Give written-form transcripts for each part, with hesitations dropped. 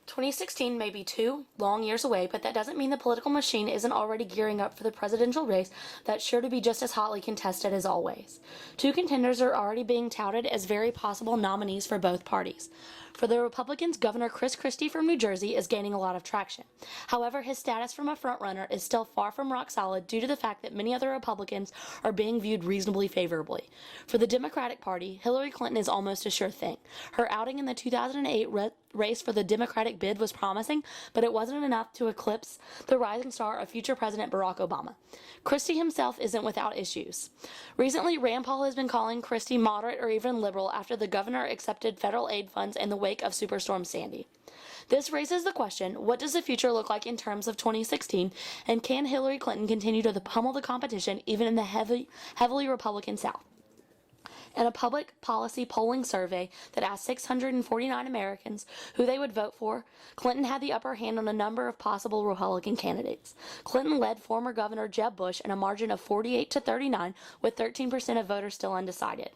2016 may be 2 long years away, but that doesn't mean the political machine isn't already gearing up for the presidential race that's sure to be just as hotly contested as always. Two contenders are already being touted as very possible nominees for both parties. For the Republicans, Governor Chris Christie from New Jersey is gaining a lot of traction. However, his status from a frontrunner is still far from rock solid due to the fact that many other Republicans are being viewed reasonably favorably. For the Democratic Party, Hillary Clinton is almost a sure thing. Her outing in the 2008 race for the Democratic bid was promising, but it wasn't enough to eclipse the rising star of future President Barack Obama. Christie himself isn't without issues. Recently, Rand Paul has been calling Christie moderate or even liberal after the governor accepted federal aid funds in the wake of Superstorm Sandy. This raises the question, what does the future look like in terms of 2016, and can Hillary Clinton continue to pummel the competition even in the heavily Republican South? In a public policy polling survey that asked 649 Americans who they would vote for, Clinton had the upper hand on a number of possible Republican candidates. Clinton led former Governor Jeb Bush in a margin of 48-39, with 13% of voters still undecided.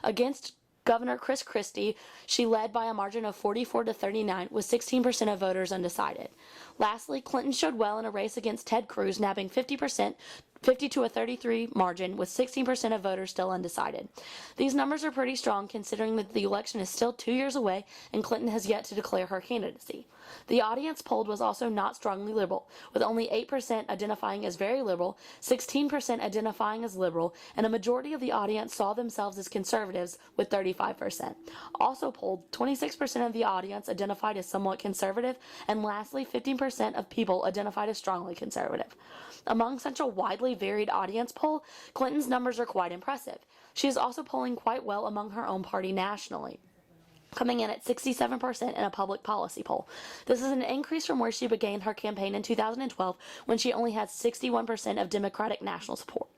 Against Governor Chris Christie, she led by a margin of 44-39, with 16% of voters undecided. Lastly, Clinton showed well in a race against Ted Cruz, nabbing 50-33 margin, with 16% of voters still undecided. These numbers are pretty strong considering that the election is still 2 years away and Clinton has yet to declare her candidacy. The audience polled was also not strongly liberal, with only 8% identifying as very liberal, 16% identifying as liberal, and a majority of the audience saw themselves as conservatives, with 35%. Also polled, 26% of the audience identified as somewhat conservative, and lastly, 15% of people identified as strongly conservative. Among such a widely varied audience poll, Clinton's numbers are quite impressive. She is also polling quite well among her own party nationally, coming in at 67% in a public policy poll. This is an increase from where she began her campaign in 2012, when she only had 61% of Democratic national support.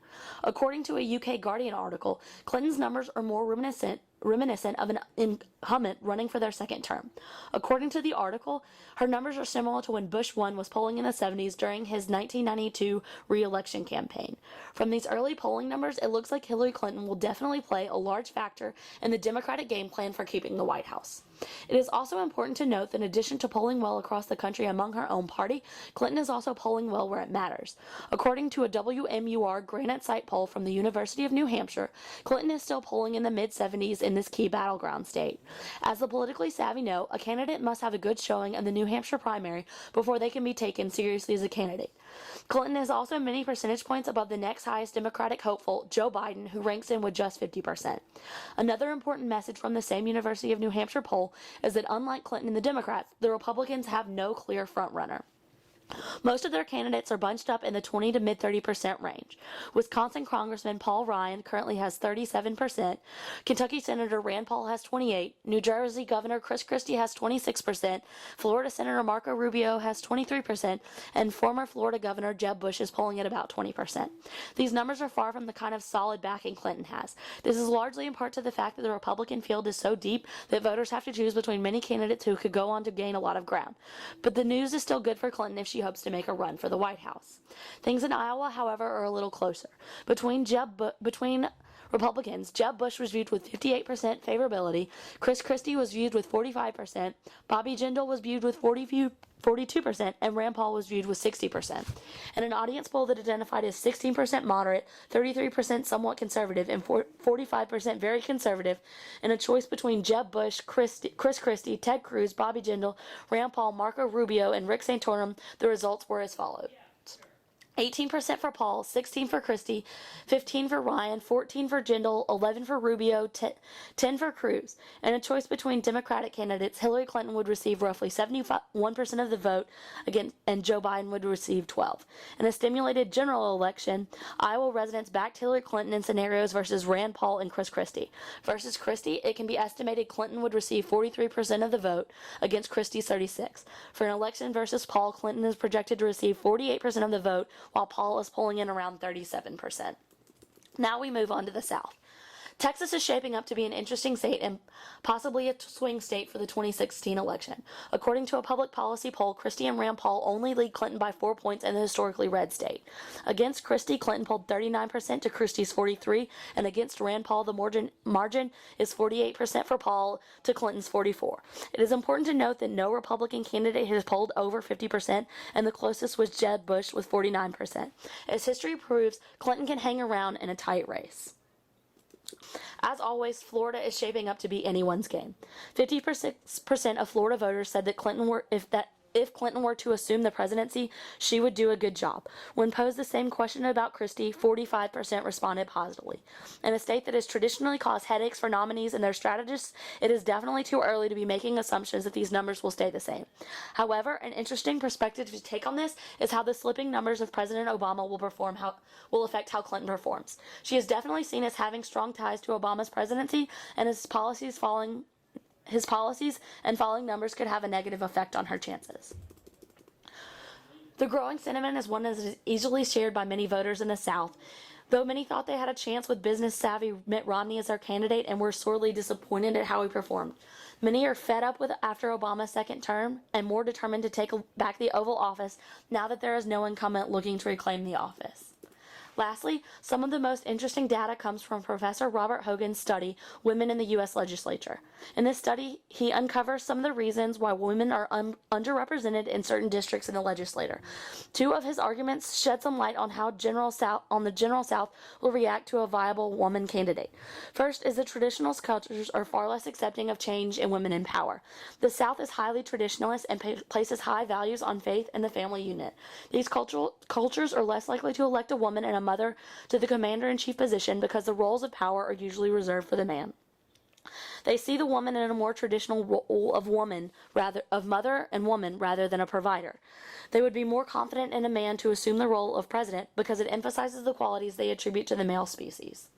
According to a UK Guardian article, Clinton's numbers are more reminiscent of an incumbent running for their second term. According to the article, her numbers are similar to when Bush 1 was polling in the 70s during his 1992 re-election campaign. From these early polling numbers, it looks like Hillary Clinton will definitely play a large factor in the Democratic game plan for keeping the White House. It is also important to note that in addition to polling well across the country among her own party, Clinton is also polling well where it matters. According to a WMUR Granite Site poll from the University of New Hampshire, Clinton is still polling in the mid-70s in this key battleground state. As the politically savvy know, a candidate must have a good showing in the New Hampshire primary before they can be taken seriously as a candidate. Clinton is also many percentage points above the next highest Democratic hopeful, Joe Biden, who ranks in with just 50%. Another important message from the same University of New Hampshire poll is that unlike Clinton and the Democrats, the Republicans have no clear frontrunner. Most of their candidates are bunched up in the 20 to mid 30% range. Wisconsin Congressman Paul Ryan currently has 37%, Kentucky Senator Rand Paul has 28%, New Jersey Governor Chris Christie has 26%, Florida Senator Marco Rubio has 23%, and former Florida Governor Jeb Bush is polling at about 20%. These numbers are far from the kind of solid backing Clinton has. This is largely in part to the fact that the Republican field is so deep that voters have to choose between many candidates who could go on to gain a lot of ground. But the news is still good for Clinton if she hopes to make a run for the White House. Things in Iowa, however, are a little closer. Between Republicans, Jeb Bush was viewed with 58% favorability, Chris Christie was viewed with 45%, Bobby Jindal was viewed with 42%, and Rand Paul was viewed with 60%. In an audience poll that identified as 16% moderate, 33% somewhat conservative, and 45% very conservative, in a choice between Jeb Bush, Chris Christie, Ted Cruz, Bobby Jindal, Rand Paul, Marco Rubio, and Rick Santorum, the results were as follows. 18% for Paul, 16% for Christie, 15% for Ryan, 14% for Jindal, 11% for Rubio, 10% for Cruz. In a choice between Democratic candidates, Hillary Clinton would receive roughly 71% of the vote, and Joe Biden would receive 12%. In a stimulated general election, Iowa residents backed Hillary Clinton in scenarios versus Rand Paul and Chris Christie. Versus Christie, it can be estimated Clinton would receive 43% of the vote against Christie's 36%. For an election versus Paul, Clinton is projected to receive 48% of the vote, while Paul is polling in around 37%. Now we move on to the South. Texas is shaping up to be an interesting state and possibly a swing state for the 2016 election. According to a public policy poll, Christie and Rand Paul only lead Clinton by 4 points in the historically red state. Against Christie, Clinton polled 39% to Christie's 43%, and against Rand Paul, the margin is 48% for Paul to Clinton's 44%. It is important to note that no Republican candidate has polled over 50%, and the closest was Jeb Bush with 49%. As history proves, Clinton can hang around in a tight race. As always, Florida is shaping up to be anyone's game. 50% of Florida voters said that if Clinton were to assume the presidency, she would do a good job. When posed the same question about Christie, 45% responded positively. In a state that has traditionally caused headaches for nominees and their strategists, it is definitely too early to be making assumptions that these numbers will stay the same. However, an interesting perspective to take on this is how the slipping numbers of President Obama will affect how Clinton performs. She is definitely seen as having strong ties to Obama's presidency, and his policies and falling numbers could have a negative effect on her chances. The growing sentiment is one that is easily shared by many voters in the South. Though many thought they had a chance with business-savvy Mitt Romney as their candidate and were sorely disappointed at how he performed, many are fed up with after Obama's second term and more determined to take back the Oval Office now that there is no incumbent looking to reclaim the office. Lastly, some of the most interesting data comes from Professor Robert Hogan's study, Women in the U.S. Legislature. In this study, he uncovers some of the reasons why women are underrepresented in certain districts in the legislature. Two of his arguments shed some light on how the General South will react to a viable woman candidate. First is that traditional cultures are far less accepting of change and women in power. The South is highly traditionalist and places high values on faith and the family unit. These cultures are less likely to elect a woman and a mother to the commander-in-chief position because the roles of power are usually reserved for the man. They see the woman in a more traditional role of mother and woman rather than a provider. They would be more confident in a man to assume the role of president because it emphasizes the qualities they attribute to the male species.